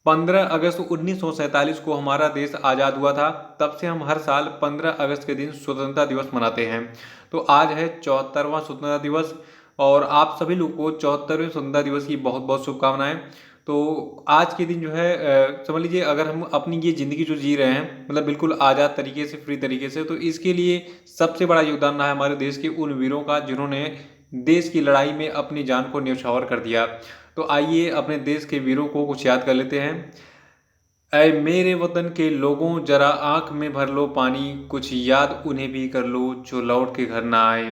15 अगस्त 1947 को हमारा देश आज़ाद हुआ था। तब से हम हर साल 15 अगस्त के दिन स्वतंत्रता दिवस मनाते हैं। तो आज है 74वां स्वतंत्रता दिवस और आप सभी लोग को 74वें स्वतंत्रता दिवस की बहुत बहुत शुभकामनाएं। तो आज के दिन जो है समझ लीजिए अगर हम अपनी ये ज़िंदगी जो जी रहे हैं मतलब बिल्कुल आज़ाद तरीके से फ्री तरीके से, तो इसके लिए सबसे बड़ा योगदान रहा है हमारे देश के उन वीरों का जिन्होंने देश की लड़ाई में अपनी जान को न्यौछावर कर दिया। तो आइए अपने देश के वीरों को कुछ याद कर लेते हैं। ऐ मेरे वतन के लोगों जरा आंख में भर लो पानी, कुछ याद उन्हें भी कर लो जो लौट के घर ना आए।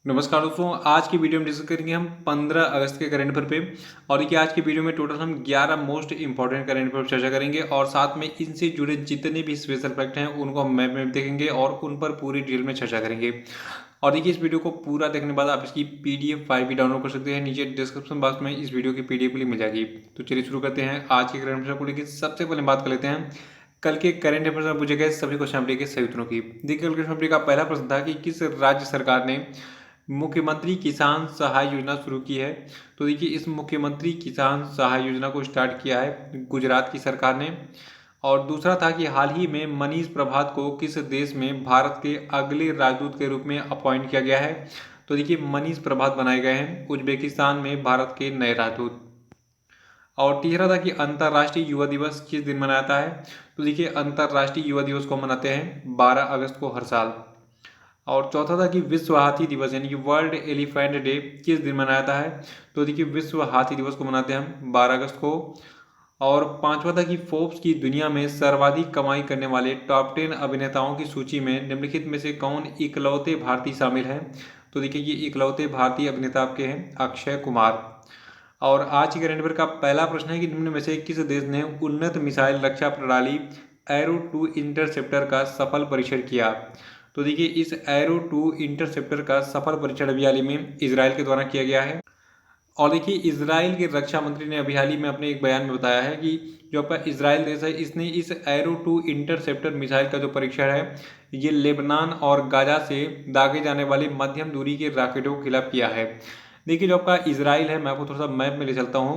नमस्कार दोस्तों, आज की वीडियो में डिस्कस करेंगे हम 15 अगस्त के करंट अफेयर पे। और देखिए आज की वीडियो में टोटल हम 11 मोस्ट इंपॉर्टेंट करंट अफेयर पर चर्चा करेंगे और साथ में इनसे जुड़े जितने भी स्पेशल फैक्ट हैं उनको हम मैप में देखेंगे और उन पर पूरी डिटेल में चर्चा करेंगे। और देखिए इस वीडियो को पूरा देखने के बाद आप इसकी पीडीएफ फाइल भी डाउनलोड कर सकते हैं, नीचे डिस्क्रिप्शन बॉक्स में इस वीडियो की पीडीएफ लिंक मिल जाएगी। तो चलिए शुरू करते हैं आज के करंट अफेयर को लेकर। सबसे पहले बात कर लेते हैं कल के करंट अफेयर में पूछे गए सभी क्वेश्चन अपडेट के सही उत्तरों की। देखिए कल के अपडेट का पहला प्रश्न था कि किस राज्य सरकार ने मुख्यमंत्री किसान सहाय योजना शुरू की है। तो देखिए इस मुख्यमंत्री किसान सहाय योजना को स्टार्ट किया है गुजरात की सरकार ने। और दूसरा था कि हाल ही में मनीष प्रभात को किस देश में भारत के अगले राजदूत के रूप में अपॉइंट किया गया है। तो देखिए मनीष प्रभात बनाए गए हैं उज्बेकिस्तान में भारत के नए राजदूत। और तीसरा था कि अंतर्राष्ट्रीय युवा दिवस किस दिन मनाया जाता है। तो देखिए अंतर्राष्ट्रीय युवा दिवस को मनाते हैं 12 अगस्त को हर साल। और चौथा था कि विश्व हाथी दिवस यानी कि वर्ल्ड एलिफेंट डे किस दिन मनाया जाता है। तो देखिए विश्व हाथी दिवस को मनाते हैं हम 12 अगस्त को। और पांचवा था कि फोर्ब्स की दुनिया में सर्वाधिक कमाई करने वाले टॉप 10 अभिनेताओं की सूची में निम्नलिखित में से कौन इकलौते भारतीय शामिल हैं। तो देखिए ये इकलौते भारतीय अभिनेता आपके हैं अक्षय कुमार। और आज के करंट अफेयर का पहला प्रश्न है कि निम्न में से किस देश ने उन्नत मिसाइल रक्षा प्रणाली एरो 2 इंटरसेप्टर का सफल परीक्षण किया। तो देखिए इस एरो 2 इंटरसेप्टर का सफल परीक्षण अभी हाल ही में इसराइल के द्वारा किया गया है। और देखिए इसराइल के रक्षा मंत्री ने अभी हाल ही में अपने एक बयान में बताया है कि जो आपका इसराइल देश है इसने इस एरो 2 इंटरसेप्टर मिसाइल का जो परीक्षण है ये लेबनान और गाजा से दागे जाने वाले मध्यम दूरी के रॉकेटों के खिलाफ किया है। देखिए जो आपका इसराइल है, मैं आपको थोड़ा सा मैप में ले चलता हूँ।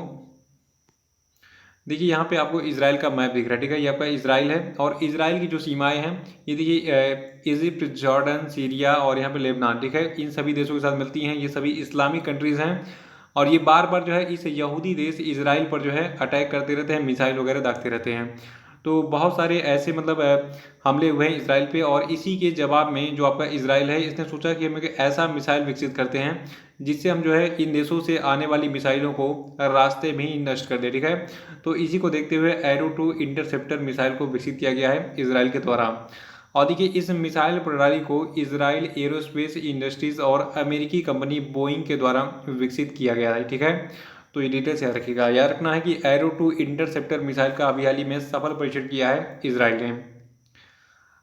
देखिए यहाँ पे आपको इसराइल का मैप दिख रहा है, ठीक है। ये आपका इसराइल है और इसराइल की जो सीमाएं हैं ये देखिए इजिप्ट, जॉर्डन, सीरिया और यहाँ पे लेबनान, ठीक है, इन सभी देशों के साथ मिलती हैं। ये सभी इस्लामिक कंट्रीज हैं और ये बार बार जो है इस यहूदी देश इसराइल पर जो है अटैक करते रहते हैं, मिसाइल वगैरह दागते रहते हैं। तो बहुत सारे ऐसे मतलब हमले हुए हैं इसराइल पे और इसी के जवाब में जो आपका इसराइल है इसने सोचा कि हम एक ऐसा मिसाइल विकसित करते हैं जिससे हम जो है इन देशों से आने वाली मिसाइलों को रास्ते में ही नष्ट कर दे, ठीक है। तो इसी को देखते हुए एरो 2 इंटरसेप्टर मिसाइल को विकसित किया गया है इसराइल के द्वारा। और देखिए इस मिसाइल प्रणाली को इसराइल एरोस्पेस इंडस्ट्रीज और अमेरिकी कंपनी बोइंग के द्वारा विकसित किया गया है, ठीक है। तो ये डिटेल्स याद रखिएगा। याद रखना है कि एरो 2 इंटरसेप्टर मिसाइल का अभी हाल ही में सफल परीक्षण किया है इसराइल ने।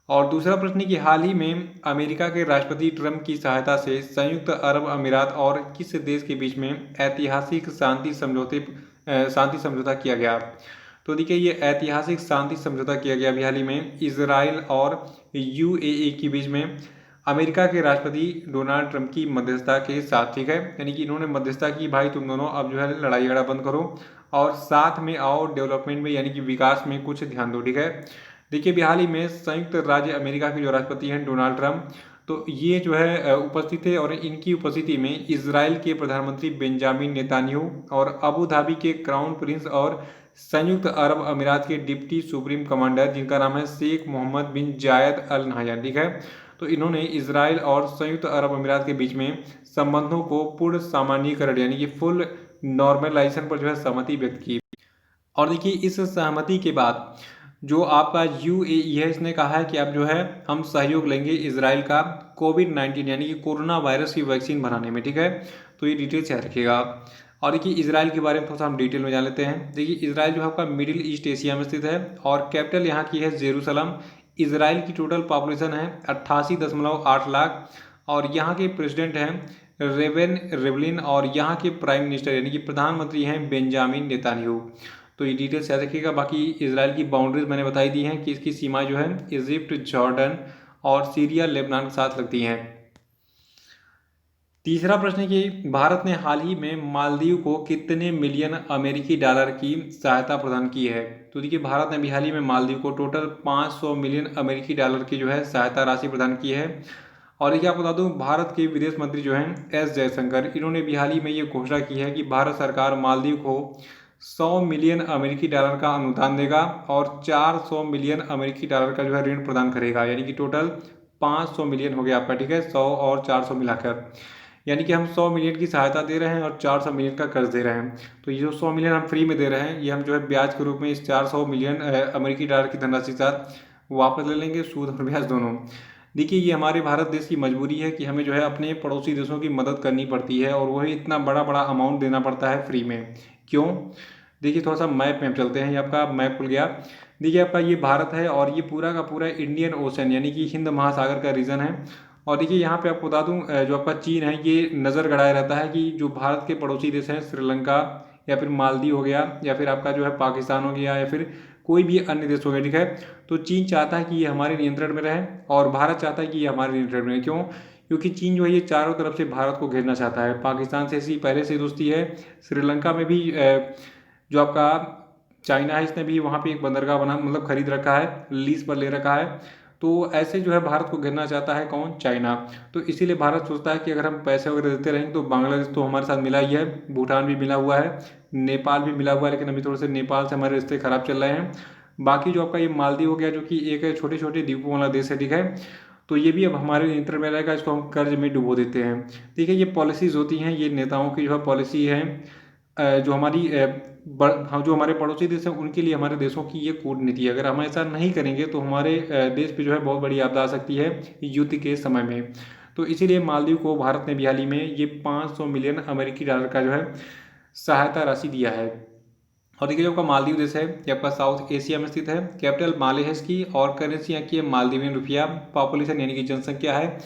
और दूसरा प्रश्न है कि हाल ही में अमेरिका के राष्ट्रपति ट्रंप की सहायता से संयुक्त अरब अमीरात और किस देश के बीच में ऐतिहासिक शांति समझौता किया गया। तो देखिए ये ऐतिहासिक शांति समझौता किया गया अभी हाल ही में इसराइल और यूएई के बीच में अमेरिका के राष्ट्रपति डोनाल्ड ट्रंप की मध्यस्थता के साथ, ठीक है। यानी कि इन्होंने मध्यस्थता की भाई तुम दोनों अब जो है लड़ाई झगड़ा बंद करो और साथ में आओ डेवलपमेंट में यानी कि विकास में कुछ ध्यान दो, ठीक है। देखिए अभी हाल ही में संयुक्त राज्य अमेरिका के जो राष्ट्रपति हैं डोनाल्ड ट्रंप, तो ये जो है उपस्थित थे और इनकी उपस्थिति में इसराइल के प्रधानमंत्री बेंजामिन नेतान्याहू और अबू धाबी के क्राउन प्रिंस और संयुक्त अरब अमीरात के डिप्टी सुप्रीम कमांडर जिनका नाम है शेख मोहम्मद बिन जायद अल नहयान, ठीक है। तो इन्होंने इसराइल और संयुक्त अरब अमीरात के बीच में संबंधों को पूर्ण सामान्यीकरण यानी कि फुल नॉर्मलाइजेशन पर जो है सहमति व्यक्त की। और देखिए इस सहमति के बाद जो आपका यूएई है इसने कहा है कि अब जो है हम सहयोग लेंगे इसराइल का कोविड-19 यानी कि कोरोना वायरस की वैक्सीन बनाने में, ठीक है। तो ये डिटेल्स याद रखिएगा। और देखिए इसराइल के बारे में थोड़ा सा हम डिटेल में जान लेते हैं। देखिए इसराइल जो है आपका मिडिल ईस्ट एशिया में स्थित है और कैपिटल यहाँ की है जेरूसलम। इसराइल की टोटल पॉपुलेशन है 88.8 लाख और यहाँ के प्रेसिडेंट हैं रेवेन रिवलिन और यहाँ के प्राइम मिनिस्टर यानी कि प्रधानमंत्री हैं बेंजामिन नेतान्याहू। तो ये डिटेल्स याद रखिएगा। बाकी इसराइल की बाउंड्रीज मैंने बताई दी हैं कि इसकी सीमा जो है इजिप्ट, जॉर्डन और सीरिया, लेबनान के साथ लगती हैं। तीसरा प्रश्न है कि भारत ने हाल ही में मालदीव को कितने मिलियन अमेरिकी डॉलर की सहायता प्रदान की है। तो देखिए भारत ने अभी हाल ही में मालदीव को टोटल 500 मिलियन अमेरिकी डॉलर की जो है सहायता राशि प्रदान की है। और देखिए आपको बता दूं, भारत के विदेश मंत्री जो हैं एस जयशंकर, इन्होंने भी हाल ही में ये घोषणा की है कि भारत सरकार मालदीव को 100 मिलियन अमेरिकी डॉलर का अनुदान देगा और 400 मिलियन अमेरिकी डॉलर का जो है ऋण प्रदान करेगा, यानी कि टोटल 500 मिलियन हो गया आपका, ठीक है, 100 और 400 मिलाकर, यानी कि हम 100 मिलियन की सहायता दे रहे हैं और 400 मिलियन का कर्ज दे रहे हैं। तो ये जो 100 मिलियन हम फ्री में दे रहे हैं, ये हम जो है ब्याज के रूप में इस 400 मिलियन अमेरिकी डॉलर की धनराशि के साथ वापस ले लेंगे, सूद और ब्याज दोनों। देखिए ये हमारे भारत देश की मजबूरी है कि हमें जो है अपने पड़ोसी देशों की मदद करनी पड़ती है और वही इतना बड़ा बड़ा अमाउंट देना पड़ता है फ्री में। क्यों? देखिए थोड़ा सा मैप में हम चलते हैं, ये आपका मैप खुल गया। देखिए आपका ये भारत है और ये पूरा का पूरा इंडियन ओशन यानी कि हिंद महासागर का रीजन है। और देखिए यहाँ पे आपको बता दूं, जो आपका चीन है ये नज़र गड़ाए रहता है कि जो भारत के पड़ोसी देश हैं, श्रीलंका या फिर मालदीव हो गया या फिर आपका जो है पाकिस्तान हो गया या फिर कोई भी अन्य देश हो गया, ठीक है, तो चीन चाहता है कि ये हमारे नियंत्रण में रहे और भारत चाहता है कि ये हमारे नियंत्रण में रहे। क्यों? क्योंकि चीन जो है ये चारों तरफ से भारत को घेरना चाहता है। पाकिस्तान से इसकी पहले से दोस्ती है, श्रीलंका में भी जो आपका चाइना है इसने भी वहाँ पे एक बंदरगाह बना मतलब खरीद रखा है, लीज पर ले रखा है। तो ऐसे जो है भारत को घेरना चाहता है कौन? चाइना। तो इसीलिए भारत सोचता है कि अगर हम पैसे वगैरह देते रहेंगे तो बांग्लादेश तो हमारे साथ मिला ही है, भूटान भी मिला हुआ है, नेपाल भी मिला हुआ है, लेकिन अभी थोड़े से नेपाल से हमारे रिश्ते खराब चल रहे हैं। बाकी जो आपका ये मालदीव हो गया जो कि एक छोटे छोटे द्वीपों वाला देश है, ठीक है, तो ये भी अब हमारे नियंत्रण में रहेगा, इसको हम कर्ज में डुबो देते हैं। ठीक है, ये पॉलिसीज़ होती हैं, ये नेताओं की जो है पॉलिसी है, जो हमारी हाँ, जो हमारे पड़ोसी देश हैं उनके लिए हमारे देशों की ये कूटनीति है। अगर हम ऐसा नहीं करेंगे तो हमारे देश पे जो है बहुत बड़ी आपदा आ सकती है युद्ध के समय में। तो इसीलिए मालदीव को भारत ने भी हाल ही में ये 500 मिलियन अमेरिकी डॉलर का जो है सहायता राशि दिया है। और देखिए जो आपका मालदीव देश है ये आपका साउथ एशिया में स्थित है। कैपिटल माले है इसकी और करेंसी यहाँ की है मालदीवियन रुपया। पॉपुलेशन यानी कि जनसंख्या है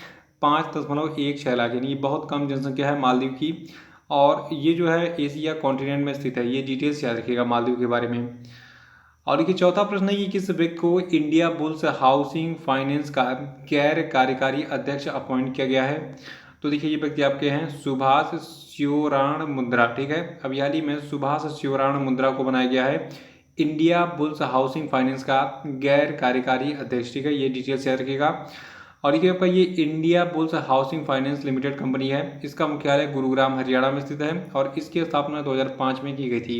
5.16 लाख, यानी बहुत कम जनसंख्या है मालदीव की। और ये जो है एशिया कॉन्टिनेंट में स्थित है, ये डिटेल्स याद रखिएगा मालदीव के बारे में। और देखिए चौथा प्रश्न है कि किस व्यक्ति को इंडिया बुल्स हाउसिंग फाइनेंस का गैर कार्यकारी अध्यक्ष अपॉइंट किया गया है। तो देखिए ये व्यक्ति आपके हैं सुभाष शिवराण मुद्रा, ठीक है, अभी हाल ही में सुभाष शिवराण मुद्रा को बनाया गया है इंडिया बुल्स हाउसिंग फाइनेंस का गैर कार्यकारी अध्यक्ष, ठीक है, ये डिटेल्स याद रखिएगा। और देखिए आपका ये India bulls housing finance limited company है, इसका मुख्यालय गुरुग्राम हरियाणा में स्थित है और इसकी स्थापना 2005 में की गई थी।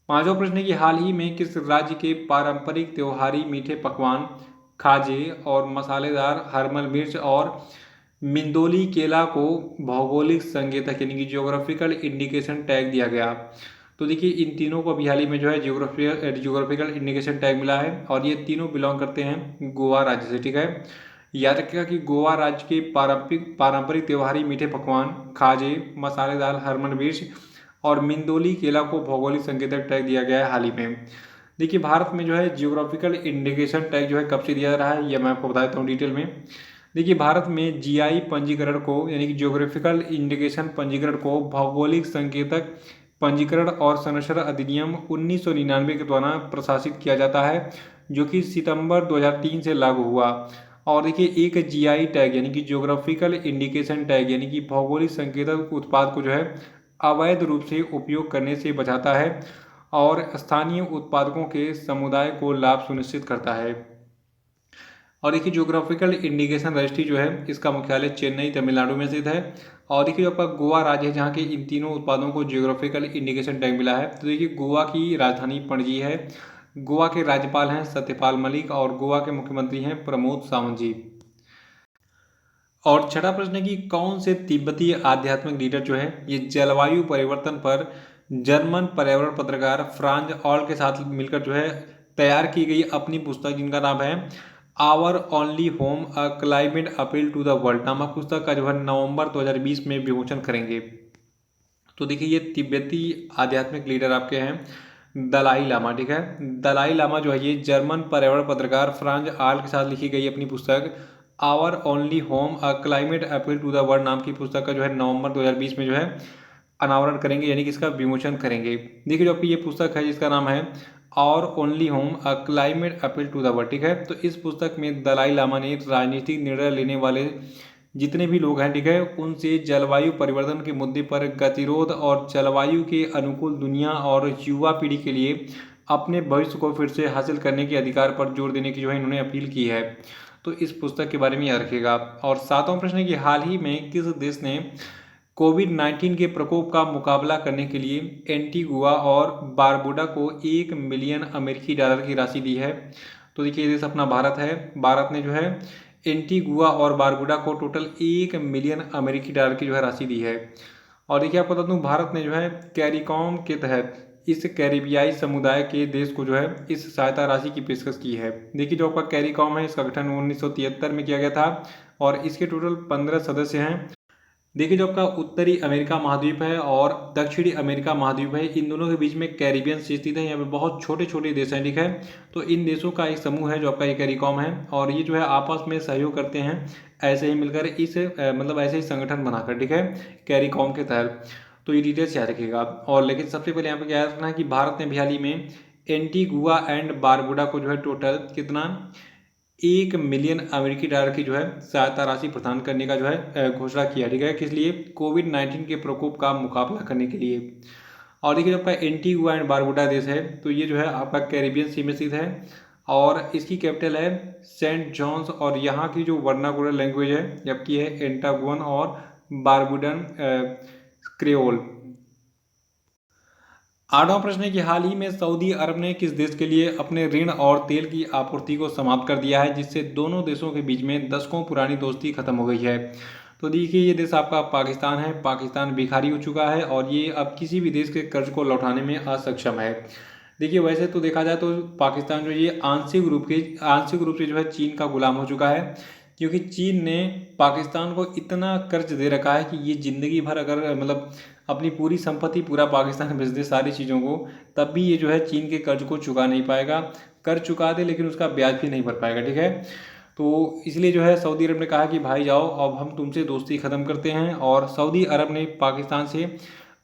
पांचवा प्रश्न है कि हाल ही में किस राज्य के पारंपरिक त्योहारी मीठे पकवान, खाजे और मसालेदार हरमल मिर्च और मिंदोली केला को भौगोलिक संकेतक यानी कि जियोग्राफिकल इंडिकेशन टैग दिया गया। तो देखिए इन तीनों को अभी हाल ही में जो है जियोग्राफिकल इंडिकेशन टैग मिला है और ये तीनों बिलोंग करते हैं गोवा राज्य से, ठीक है। याद रखिएगा कि गोवा राज्य के पारंपरिक त्योहारी मीठे पकवान, खाजे, मसालेदार हरमन मिर्च और मिंदोली केला को भौगोलिक संकेतक टैग दिया गया है हाल ही में। देखिए भारत में जो है जियोग्राफिकल इंडिकेशन टैग जो है कब से दिया जा रहा है ये मैं आपको बता देता हूँ डिटेल में। देखिए भारत में जीआई पंजीकरण को यानी कि जियोग्राफिकल इंडिकेशन पंजीकरण को भौगोलिक संकेतक पंजीकरण और संरक्षण अधिनियम 1999 के द्वारा प्रशासित किया जाता है, जो कि सितंबर 2003 से लागू हुआ। और देखिए एक जीआई टैग यानी कि जियोग्राफिकल इंडिकेशन टैग यानी कि भौगोलिक संकेतक उत्पाद को जो है अवैध रूप से उपयोग करने से बचाता है और स्थानीय उत्पादकों के समुदाय को लाभ सुनिश्चित करता है। और देखिए जियोग्राफिकल इंडिकेशन रजिस्ट्री जो है इसका मुख्यालय चेन्नई तमिलनाडु में स्थित है। और देखिए आपका गोवा राज्य है जहाँ के इन तीनों उत्पादों को जियोग्राफिकल इंडिकेशन टैग मिला है। तो देखिए गोवा की राजधानी पणजी है, गोवा के राज्यपाल हैं सत्यपाल मलिक और गोवा के मुख्यमंत्री हैं प्रमोद सावंत जी। और छठा प्रश्न है कि कौन से तिब्बती आध्यात्मिक लीडर जो है ये जलवायु परिवर्तन पर जर्मन पर्यावरण पत्रकार फ्रांज ऑल के साथ मिलकर जो है तैयार की गई अपनी पुस्तक जिनका नाम है our only home a climate appeal to the world नामक पुस्तक का जो है नवंबर 2020 में विमोचन करेंगे। तो देखिए ये तिब्बती आध्यात्मिक लीडर आपके हैं दलाई लामा, ठीक है, दलाई लामा जो है ये जर्मन पर्यावरण पत्रकार फ्रांज आल के साथ लिखी गई अपनी पुस्तक our only home a climate appeal to the world नाम की पुस्तक का जो है नवंबर 2020 में जो है अनावरण करेंगे, यानी कि इसका विमोचन करेंगे। देखिए जो आपकी ये पुस्तक है जिसका नाम है our only home a climate appeal to the world, ठीक है, तो इस पुस्तक में दलाई लामा ने राजनीतिक निर्णय लेने वाले जितने भी लोग हैं, ठीक है, उनसे जलवायु परिवर्तन के मुद्दे पर गतिरोध और जलवायु के अनुकूल दुनिया और युवा पीढ़ी के लिए अपने भविष्य को फिर से हासिल करने के अधिकार पर जोर देने की जो है इन्होंने अपील की है। तो इस पुस्तक के बारे में याद रखिएगा। और सातवां प्रश्न है कि हाल ही में किस देश ने कोविड-19 के प्रकोप का मुकाबला करने के लिए एंटीगुआ और बारबुडा को $1 मिलियन की राशि दी है? तो देखिए, ये देश अपना भारत है। भारत ने जो है एंटीगुआ और बारबुडा को टोटल $1 मिलियन की जो है राशि दी है। और देखिए, आपको बता दूं, भारत ने जो है कैरिकॉम के तहत इस कैरिबियाई समुदाय के देश को जो है इस सहायता राशि की पेशकश की है। देखिए, जो आपका कैरिकॉम है, इसका गठन 1973 में किया गया था और इसके टोटल 15 सदस्य हैं। देखिए, जो आपका उत्तरी अमेरिका महाद्वीप है और दक्षिणी अमेरिका महाद्वीप है, इन दोनों के बीच में कैरिबियन सी स्थित है। यहाँ पे बहुत छोटे छोटे देश हैं, ठीक है। तो इन देशों का एक समूह है जो आपका ये कैरिकॉम है, और ये जो है आपस में सहयोग करते हैं ऐसे ही मिलकर इस मतलब ऐसे ही संगठन बनाकर, ठीक है, कैरिकॉम के तहत। तो ये डिटेल्स याद रखिएगा। और लेकिन सबसे पहले यहाँ पे क्या याद रखना है कि भारत ने भी हाल ही में एंटीगुआ एंड बारबुडा को जो है टोटल कितना $1 मिलियन की जो है सहायता राशि प्रदान करने का जो है घोषणा किया, ठीक है, किस लिए? कोविड-19 के प्रकोप का मुकाबला करने के लिए। और देखिए, जो आपका एंटीगुआ एंड बारबुडा देश है, तो ये जो है आपका कैरिबियन सी में स्थित है और इसकी कैपिटल है सेंट जॉन्स। और यहाँ की जो वर्नाकुलर लैंग्वेज है जबकि है एंटागुअन और बारबुडन क्रेओल। आठवां प्रश्न है कि हाल ही में सऊदी अरब ने किस देश के लिए अपने ऋण और तेल की आपूर्ति को समाप्त कर दिया है, जिससे दोनों देशों के बीच में दशकों पुरानी दोस्ती खत्म हो गई है? तो देखिए, ये देश आपका पाकिस्तान है। पाकिस्तान भिखारी हो चुका है और ये अब किसी भी देश के कर्ज को लौटाने में असक्षम है। देखिए, वैसे तो देखा जाए तो पाकिस्तान जो ये आंशिक रूप से जो है चीन का गुलाम हो चुका है, क्योंकि चीन ने पाकिस्तान को इतना कर्ज दे रखा है कि ये ज़िंदगी भर अगर मतलब अपनी पूरी संपत्ति, पूरा पाकिस्तान बेच दे, सारी चीज़ों को, तब भी ये जो है चीन के कर्ज को चुका नहीं पाएगा। कर्ज चुका दे लेकिन उसका ब्याज भी नहीं भर पाएगा, ठीक है। तो इसलिए जो है सऊदी अरब ने कहा कि भाई जाओ, अब हम तुमसे दोस्ती ख़त्म करते हैं। और सऊदी अरब ने पाकिस्तान से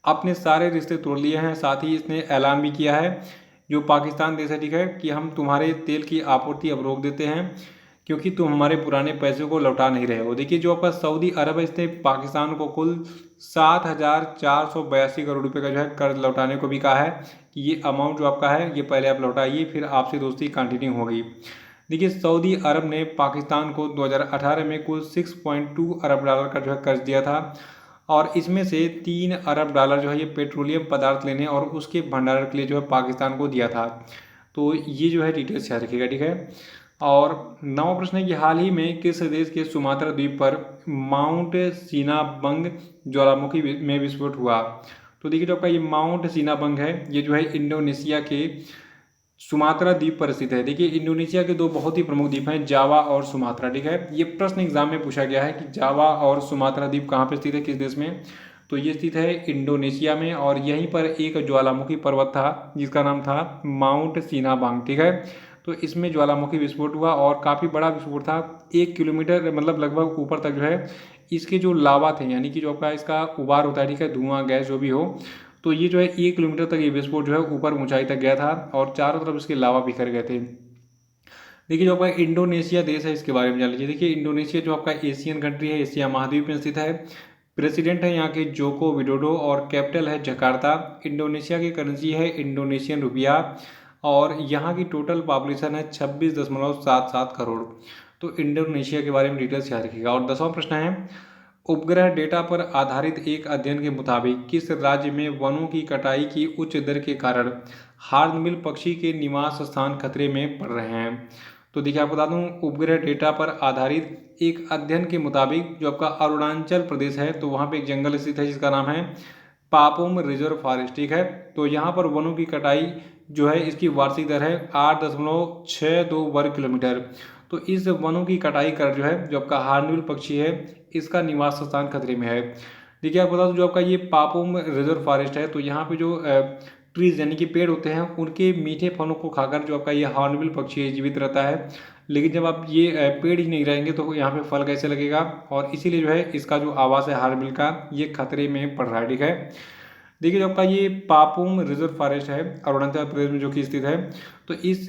अपने सारे रिश्ते तोड़ लिए हैं। साथ ही इसने ऐलान भी किया है, जो पाकिस्तान देश है, ठीक है, कि हम तुम्हारे तेल की आपूर्ति अब रोक देते हैं क्योंकि तुम हमारे पुराने पैसे को लौटा नहीं रहे हो। देखिए, जो आपका सऊदी अरब है, इसने पाकिस्तान को कुल 7,482 करोड़ रुपए का जो है कर्ज लौटाने को भी कहा है कि ये अमाउंट जो आपका है ये पहले आप लौटाइए, फिर आपसे दोस्ती कंटिन्यू होगी। देखिए, सऊदी अरब ने पाकिस्तान को 2018 में कुल $6.2 अरब का जो है कर्ज दिया था और इसमें से $3 अरब जो है ये पेट्रोलियम पदार्थ लेने और उसके भंडारण के लिए जो है पाकिस्तान को दिया था। तो ये जो है डिटेल्स याद रखिएगा, ठीक है। और नवा प्रश्न है कि हाल ही में किस देश के सुमात्रा द्वीप पर माउंट सीनाबंग ज्वालामुखी में विस्फोट हुआ? तो देखिए, जो आपका ये माउंट सीनाबंग है, ये जो है इंडोनेशिया के सुमात्रा द्वीप पर स्थित है। देखिए, इंडोनेशिया के दो बहुत ही प्रमुख द्वीप हैं, जावा और सुमात्रा, ठीक है। ये प्रश्न एग्जाम में पूछा गया है कि जावा और सुमात्रा द्वीप कहाँ पर स्थित है, किस देश में? तो ये स्थित है इंडोनेशिया में और यहीं पर एक ज्वालामुखी पर्वत था जिसका नाम था माउंट सीनाबंग, ठीक है। तो इसमें ज्वालामुखी विस्फोट हुआ और काफ़ी बड़ा विस्फोट था। 1 किलोमीटर मतलब लगभग ऊपर तक जो है इसके जो लावा थे, यानी कि जो आपका इसका उबार होता है, ठीक है, धुआं गैस जो भी हो, तो ये जो है 1 किलोमीटर तक ये विस्फोट जो है ऊपर ऊंचाई तक गया था और चारों तरफ इसके लावा बिखर गए थे। देखिए, जो आपका इंडोनेशिया देश है इसके बारे में जान लीजिए। देखिए, इंडोनेशिया जो आपका एशियन कंट्री है, एशिया महाद्वीप में स्थित है। प्रेसिडेंट है यहाँ के जोको विडोडो और कैपिटल है जकार्ता। इंडोनेशिया की करेंसी है इंडोनेशियन रुपया और यहाँ की टोटल पॉपुलेशन है 26.77 करोड़। तो इंडोनेशिया के बारे में डिटेल्स याद रखिएगा। और 10वां प्रश्न है, उपग्रह डेटा पर आधारित एक अध्ययन के मुताबिक किस राज्य में वनों की कटाई की उच्च दर के कारण हॉर्नबिल पक्षी के निवास स्थान खतरे में पड़ रहे हैं? तो देखिए, आपको बता दूं, उपग्रह डेटा पर आधारित एक अध्ययन के मुताबिक जो आपका अरुणाचल प्रदेश है, तो वहाँ पे एक जंगल स्थित है जिसका नाम है पापुम रिजर्व फॉरेस्ट, ठीक है। तो यहाँ पर वनों की कटाई जो है इसकी वार्षिक दर है 8.62 वर्ग किलोमीटर। तो इस वनों की कटाई कर जो है जो आपका हॉर्नबिल पक्षी है इसका निवास स्थान खतरे में है। देखिए, आपको बता दूं, जो आपका ये पापुम रिजर्व फॉरेस्ट है, तो यहाँ पे जो ट्रीज यानी कि पेड़ होते हैं, उनके मीठे फलों को खाकर जो आपका ये हॉर्नबिल पक्षी है जीवित रहता है। लेकिन जब आप ये पेड़ ही नहीं रहेंगे तो यहाँ पे फल कैसे लगेगा, और इसीलिए जो है इसका जो आवास है हॉर्नबिल का ये खतरे में पड़ रहा है, ठीक है। देखिए, जो आपका ये पापुम रिजर्व फॉरेस्ट है अरुणाचल प्रदेश में जो कि स्थित है, तो इस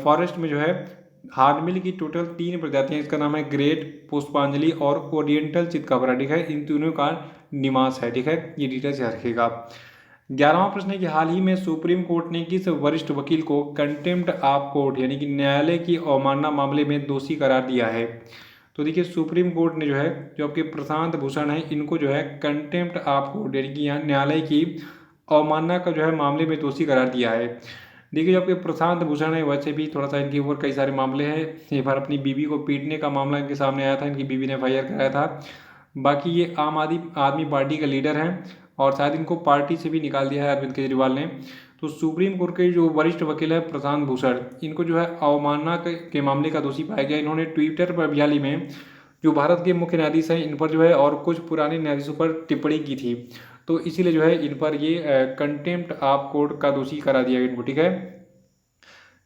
फॉरेस्ट में जो है हार्नबिल की टोटल 3 प्रजातियां, इसका नाम है ग्रेट, पुष्पांजलि और ओरिएंटल चितकबरा, ठीक है। इन तीनों का निवास है, ठीक है। ये डिटेल्स याद रखिएगा। 11वां प्रश्न है कि हाल ही में सुप्रीम कोर्ट ने किस वरिष्ठ वकील को कंटेम्प्ट ऑफ कोर्ट यानी कि न्यायालय की अवमानना मामले में दोषी करार दिया है? तो देखिए सुप्रीम कोर्ट ने जो है, जो आपके प्रशांत भूषण है, इनको जो है कंटेम्प्ट ऑफ कोर्ट यानी कि यहाँ न्यायालय की अवमानना का जो है मामले में दोषी करार दिया है। देखिए जो आपके प्रशांत भूषण है, वैसे भी थोड़ा सा इनके ऊपर कई सारे मामले हैं। एक बार अपनी बीवी को पीटने का मामला इनके सामने आया था, इनकी बीवी ने FIR कराया था। बाकी ये आम आदमी पार्टी का लीडर हैं और शायद इनको पार्टी से भी निकाल दिया है अरविंद केजरीवाल ने। तो सुप्रीम कोर्ट के जो वरिष्ठ वकील है प्रशांत भूषण, इनको जो है अवमानना के मामले का दोषी पाया गया। इन्होंने ट्विटर पर हाल ही में जो भारत के मुख्य न्यायाधीश हैं इन पर जो है और कुछ पुराने न्यायाधीशों पर टिप्पणी की थी, तो इसीलिए जो है इन पर ये कंटेम्प्ट ऑफ कोर्ट का दोषी करा दिया इनको, ठीक है।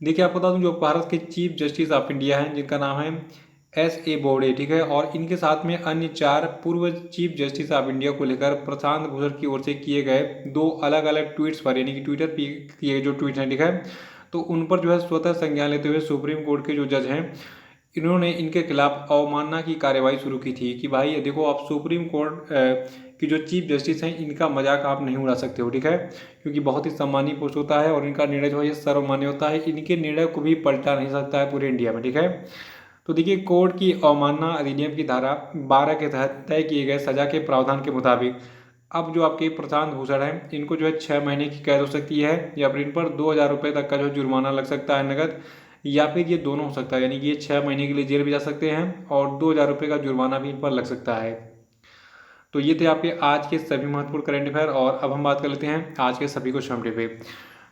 देखिए आपको बता दूं जो भारत के चीफ जस्टिस ऑफ इंडिया हैं जिनका नाम है SA बोबडे, ठीक है, और इनके साथ में अन्य 4 पूर्व चीफ जस्टिस ऑफ इंडिया को लेकर प्रशांत भूषण की ओर से किए गए 2 अलग अलग ट्वीट्स पर यानी कि ट्विटर पे किए जो ट्वीट हैं, ठीक है, तो उन पर जो है स्वतः संज्ञान लेते हुए सुप्रीम कोर्ट के जो जज हैं इन्होंने इनके खिलाफ अवमानना की कार्रवाई शुरू की थी कि भाई देखो आप सुप्रीम कोर्ट की जो चीफ जस्टिस हैं इनका मजाक आप नहीं उड़ा सकते हो, ठीक है, क्योंकि बहुत ही सम्मानीय पोस्ट होता है और इनका निर्णय जो है सर्वमान्य होता है। इनके निर्णय को भी पलटा नहीं सकता है पूरे इंडिया में, ठीक है। तो देखिए कोर्ट की अवमानना अधिनियम की धारा 12 के तहत तय किए गए सजा के प्रावधान के मुताबिक अब जो आपके प्रशांत भूषण हैं इनको जो है 6 महीने की कैद हो सकती है या फिर इन पर 2,000 रुपये तक का जो जुर्माना लग सकता है नगद, या फिर ये दोनों हो सकता है, यानी कि ये 6 महीने के लिए जेल भी जा सकते हैं और 2,000 रुपये का जुर्माना भी इन पर लग सकता है। तो ये थे आपके आज के सभी महत्वपूर्ण करंट अफेयर और अब हम बात कर लेते हैं आज के सभी क्वेश्चन डे पे।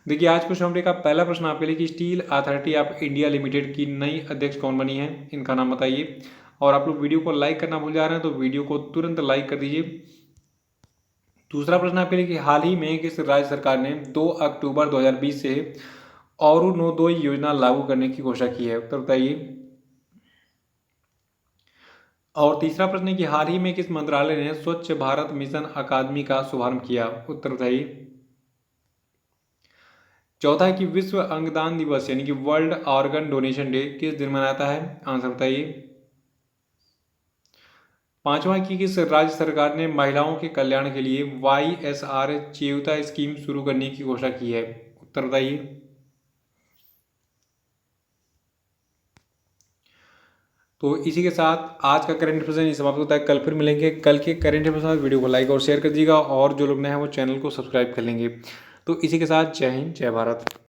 देखिए आज क्वेश्चन डे का पहला प्रश्न आपके लिए कि steel authority of India limited की नई अध्यक्ष कौन बनी है, इनका नाम बताइए। और आप लोग वीडियो को लाइक करना भूल जा रहे हैं तो वीडियो को तुरंत लाइक कर दीजिए। दूसरा प्रश्न आपके लिए कि हाल ही में किस राज्य सरकार ने 2 अक्टूबर 2020 से अरुणोदय योजना लागू करने की घोषणा की है, उत्तर बताइए। और तीसरा प्रश्न है कि हाल ही में किस मंत्रालय ने स्वच्छ भारत मिशन अकादमी का शुभारंभ किया, उत्तर बताइए। चौथा है कि विश्व अंगदान दिवस यानी कि वर्ल्ड ऑर्गन डोनेशन डे किस दिन मनाता है, आंसर बताइए। पांचवा है कि किस राज्य सरकार ने महिलाओं के कल्याण के लिए YSR चेयुता स्कीम शुरू करने की घोषणा की है, उत्तर बताइए। तो इसी के साथ आज का करंट अफेयर समाप्त होता है। कल फिर मिलेंगे कल के करंट अफेयर के साथ। वीडियो को लाइक और शेयर कर दीजिएगा और जो लोग नए हैं वो चैनल को सब्सक्राइब कर लेंगे। तो इसी के साथ जय हिंद जय भारत।